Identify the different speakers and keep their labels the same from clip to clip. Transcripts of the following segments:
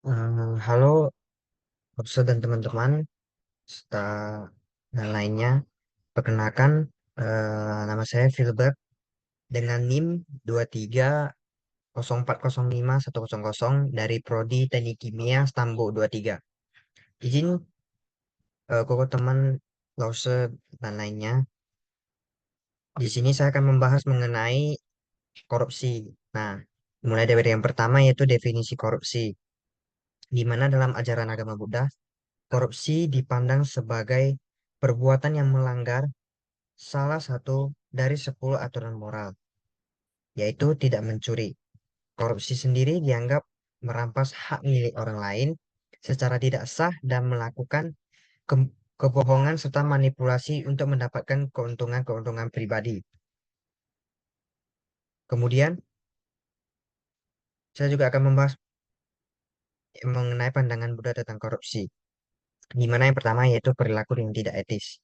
Speaker 1: Halo, Opso dan teman-teman, serta dan lainnya. Perkenalkan, nama saya Filbert dengan NIM 230404100 dari Prodi Teknik Kimia Stambo 23. Izin, koko teman, Lause, dan lainnya. Di sini saya akan membahas mengenai korupsi. Nah, mulai dari yang pertama yaitu definisi korupsi, di mana dalam ajaran agama Buddha, korupsi dipandang sebagai perbuatan yang melanggar salah satu dari 10 aturan moral, yaitu tidak mencuri. Korupsi sendiri dianggap merampas hak milik orang lain secara tidak sah dan melakukan kebohongan serta manipulasi untuk mendapatkan keuntungan-keuntungan pribadi. Kemudian, saya juga akan membahas mengenai pandangan Buddha tentang korupsi, di mana yang pertama yaitu perilaku yang tidak etis.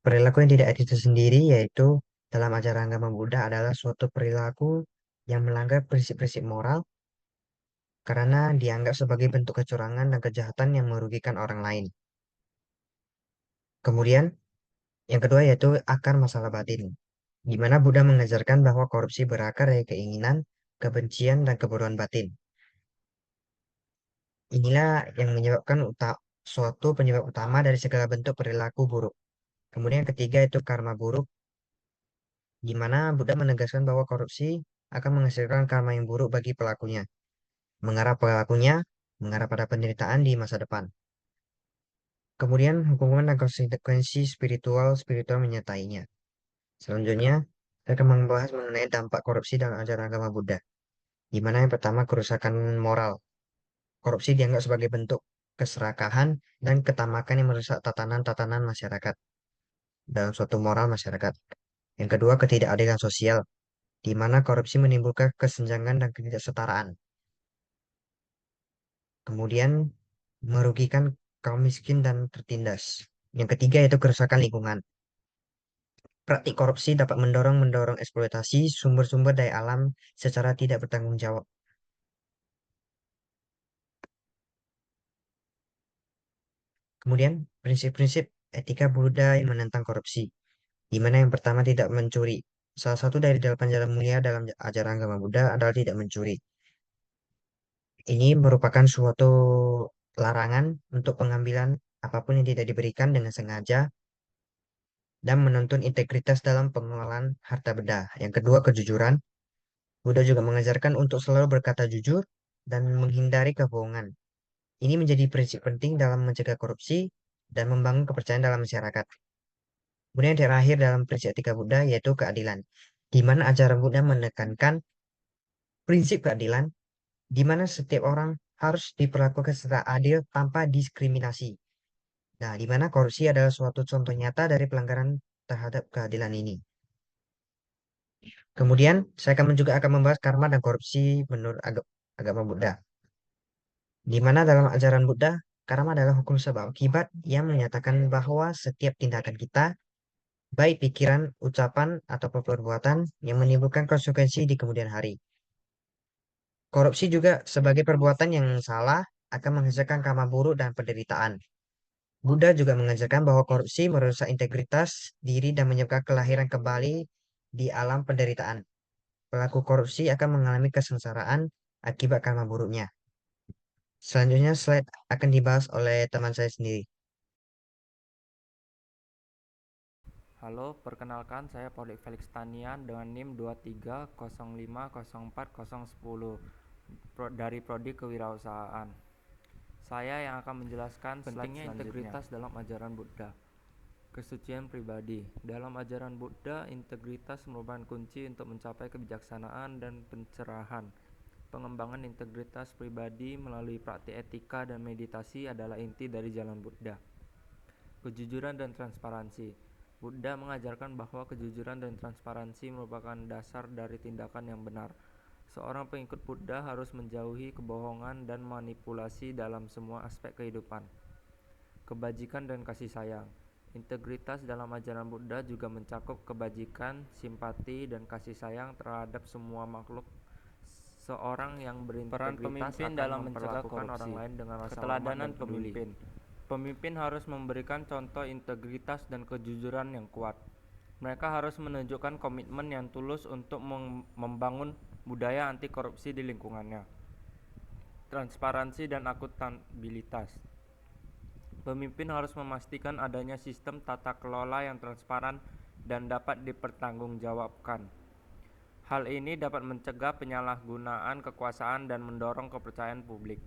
Speaker 1: Perilaku yang tidak etis itu sendiri yaitu dalam ajaran agama Buddha adalah suatu perilaku yang melanggar prinsip-prinsip moral karena dianggap sebagai bentuk kecurangan dan kejahatan yang merugikan orang lain. Kemudian, yang kedua yaitu akar masalah batin, di mana Buddha mengajarkan bahwa korupsi berakar dari keinginan, kebencian, dan kebodohan batin. Inilah yang menyebabkan suatu penyebab utama dari segala bentuk perilaku buruk. Kemudian yang ketiga itu karma buruk, di mana Buddha menegaskan bahwa korupsi akan menghasilkan karma yang buruk bagi pelakunya, pelakunya mengarah pada penderitaan di masa depan. Kemudian hukuman dan konsekuensi spiritual menyertainya. Selanjutnya, saya akan membahas mengenai dampak korupsi dalam ajaran agama Buddha, di mana yang pertama kerusakan moral. Korupsi dianggap sebagai bentuk keserakahan dan ketamakan yang merusak tatanan-tatanan masyarakat dalam suatu moral masyarakat. Yang kedua, ketidakadilan sosial, di mana korupsi menimbulkan kesenjangan dan ketidaksetaraan. Kemudian, merugikan kaum miskin dan tertindas. Yang ketiga, yaitu kerusakan lingkungan. Praktik korupsi dapat mendorong eksploitasi sumber-sumber daya alam secara tidak bertanggung jawab. Kemudian, prinsip-prinsip etika Buddha yang menentang korupsi, di mana yang pertama tidak mencuri. Salah satu dari delapan jalan mulia dalam ajaran agama Buddha adalah tidak mencuri. Ini merupakan suatu larangan untuk pengambilan apapun yang tidak diberikan dengan sengaja dan menuntun integritas dalam pengelolaan harta benda. Yang kedua, kejujuran. Buddha juga mengajarkan untuk selalu berkata jujur dan menghindari kebohongan. Ini menjadi prinsip penting dalam mencegah korupsi dan membangun kepercayaan dalam masyarakat. Kemudian yang terakhir dalam prinsip etika Buddha yaitu keadilan, di mana ajaran Buddha menekankan prinsip keadilan, di mana setiap orang harus diperlakukan secara adil tanpa diskriminasi. Nah, di mana korupsi adalah suatu contoh nyata dari pelanggaran terhadap keadilan ini. Kemudian, saya juga akan membahas karma dan korupsi menurut agama Buddha. Di mana dalam ajaran Buddha, karma adalah hukum sebab akibat yang menyatakan bahwa setiap tindakan kita, baik pikiran, ucapan, atau perbuatan yang menimbulkan konsekuensi di kemudian hari. Korupsi juga sebagai perbuatan yang salah akan menghasilkan karma buruk dan penderitaan. Buddha juga mengajarkan bahwa korupsi merusak integritas diri dan menyebabkan kelahiran kembali di alam penderitaan. Pelaku korupsi akan mengalami kesengsaraan akibat karma buruknya. Selanjutnya slide akan dibahas oleh teman saya sendiri.
Speaker 2: Halo, perkenalkan saya Paulik Felix Tanian dengan NIM 23050404010 dari Prodi Kewirausahaan. Saya yang akan menjelaskan pentingnya integritas dalam ajaran Buddha. Kesucian pribadi. Dalam ajaran Buddha, integritas merupakan kunci untuk mencapai kebijaksanaan dan pencerahan. Pengembangan integritas pribadi melalui praktik etika dan meditasi adalah inti dari jalan Buddha. Kejujuran dan transparansi. Buddha mengajarkan bahwa kejujuran dan transparansi merupakan dasar dari tindakan yang benar. Seorang pengikut Buddha harus menjauhi kebohongan dan manipulasi dalam semua aspek kehidupan. Kebajikan dan kasih sayang. Integritas dalam ajaran Buddha juga mencakup kebajikan, simpati, dan kasih sayang terhadap semua makhluk Seorang yang berintegritas peran pemimpin dalam mencegah korupsi. Orang lain dengan rasa keteladanan pemimpin. Pemimpin harus memberikan contoh integritas dan kejujuran yang kuat. Mereka harus menunjukkan komitmen yang tulus untuk membangun budaya anti korupsi di lingkungannya. Transparansi dan akuntabilitas. Pemimpin harus memastikan adanya sistem tata kelola yang transparan dan dapat dipertanggungjawabkan. Hal ini dapat mencegah penyalahgunaan kekuasaan dan mendorong kepercayaan publik.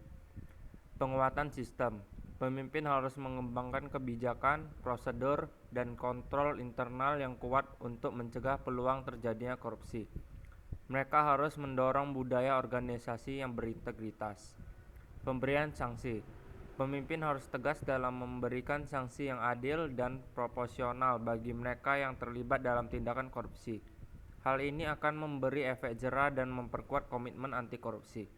Speaker 2: Penguatan sistem. Pemimpin harus mengembangkan kebijakan, prosedur, dan kontrol internal yang kuat untuk mencegah peluang terjadinya korupsi. Mereka harus mendorong budaya organisasi yang berintegritas. Pemberian sanksi. Pemimpin harus tegas dalam memberikan sanksi yang adil dan proporsional bagi mereka yang terlibat dalam tindakan korupsi. Hal ini akan memberi efek jera dan memperkuat komitmen anti korupsi.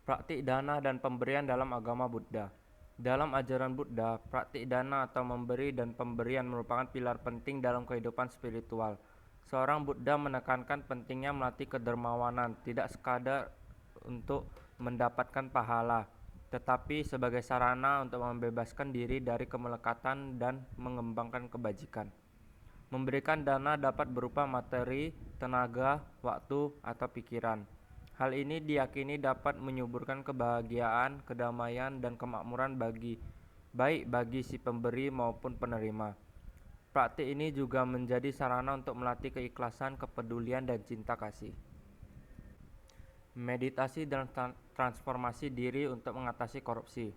Speaker 2: Praktik dana dan pemberian dalam agama Buddha. Dalam ajaran Buddha, praktik dana atau memberi dan pemberian merupakan pilar penting dalam kehidupan spiritual. Seorang Buddha menekankan pentingnya melatih kedermawanan, tidak sekadar untuk mendapatkan pahala, tetapi sebagai sarana untuk membebaskan diri dari kemelekatan dan mengembangkan kebajikan. Memberikan dana dapat berupa materi, tenaga, waktu, atau pikiran. Hal ini diyakini dapat menyuburkan kebahagiaan, kedamaian, dan kemakmuran baik bagi si pemberi maupun penerima. Praktik ini juga menjadi sarana untuk melatih keikhlasan, kepedulian, dan cinta kasih. Meditasi dan transformasi diri untuk mengatasi korupsi.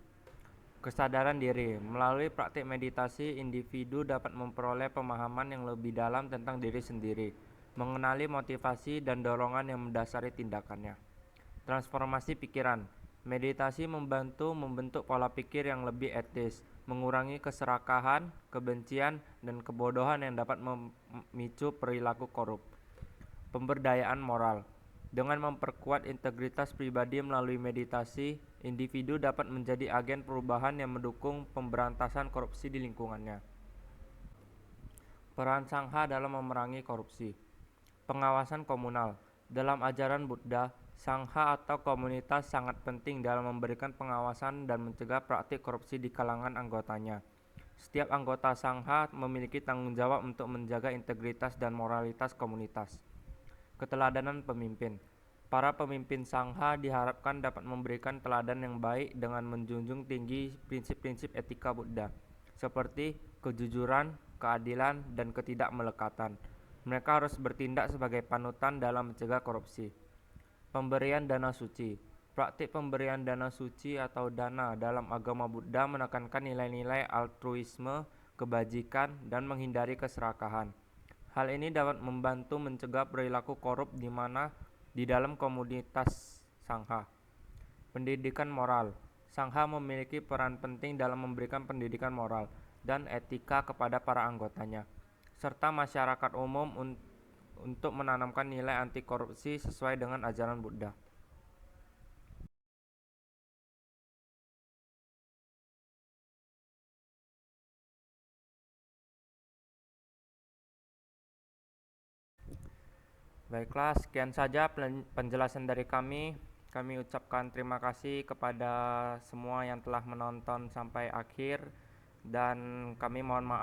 Speaker 2: Kesadaran diri. Melalui praktik meditasi, individu dapat memperoleh pemahaman yang lebih dalam tentang diri sendiri, mengenali motivasi dan dorongan yang mendasari tindakannya. Transformasi pikiran. Meditasi membantu membentuk pola pikir yang lebih etis, mengurangi keserakahan, kebencian, dan kebodohan yang dapat memicu perilaku korup. Pemberdayaan moral. Dengan memperkuat integritas pribadi melalui meditasi, individu dapat menjadi agen perubahan yang mendukung pemberantasan korupsi di lingkungannya. Peran Sangha dalam memerangi korupsi. Pengawasan komunal. Dalam ajaran Buddha, Sangha atau komunitas sangat penting dalam memberikan pengawasan dan mencegah praktik korupsi di kalangan anggotanya. Setiap anggota Sangha memiliki tanggung jawab untuk menjaga integritas dan moralitas komunitas. Keteladanan pemimpin. Para pemimpin Sangha diharapkan dapat memberikan teladan yang baik dengan menjunjung tinggi prinsip-prinsip etika Buddha, seperti kejujuran, keadilan, dan ketidakmelekatan. Mereka harus bertindak sebagai panutan dalam mencegah korupsi. Pemberian dana suci. Praktik pemberian dana suci atau dana dalam agama Buddha menekankan nilai-nilai altruisme, kebajikan, dan menghindari keserakahan. Hal ini dapat membantu mencegah perilaku korup di dalam komunitas Sangha. Pendidikan moral. Sangha memiliki peran penting dalam memberikan pendidikan moral dan etika kepada para anggotanya, serta masyarakat umum untuk menanamkan nilai anti korupsi sesuai dengan ajaran Buddha. Baiklah, sekian saja penjelasan dari kami. Kami ucapkan terima kasih kepada semua yang telah menonton sampai akhir, dan kami mohon maaf